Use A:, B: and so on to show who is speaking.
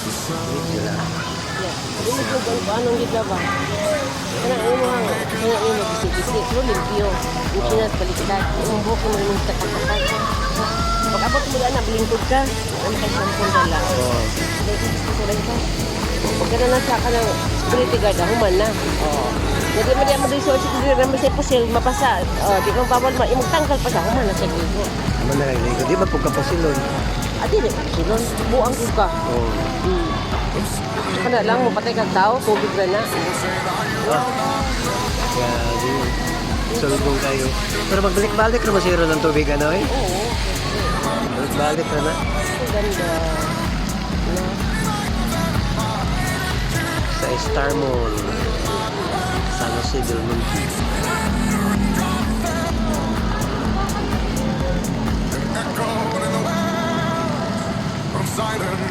A: Sila.
B: Ini ko anong gid ba? Kana imo hang kaya imo bisi-bisi pero limpyo. Yung pinas baliktad. Yung buhok mo yung takat-takat. Pag abot mo na blingkod ka, ano kay shampoo dala.
A: Oo.
B: Dito gusto lang ka. Pag ka na sa ka ng security guard, human na. Oo. Hindi mo diyan mag-research kung di naman siya pusil, mapasa. Di kang bawal ma, imong tanggal pa sa human na siya dito.
A: Naman na rin. Di ba kung kapasilon?
B: Adi na pusilon, buang ko ka.
A: Oo.
B: Kana lang mo patay kang tao, tubig na na.
A: Grabe. Sulbong kayo. Pero magbalik-balik na masiro ng tubig, ano eh?
B: Oo.
A: Balik na na.
B: Ang ganda. No?
A: Sa Star Mall. San Jose del Monte.
C: Silent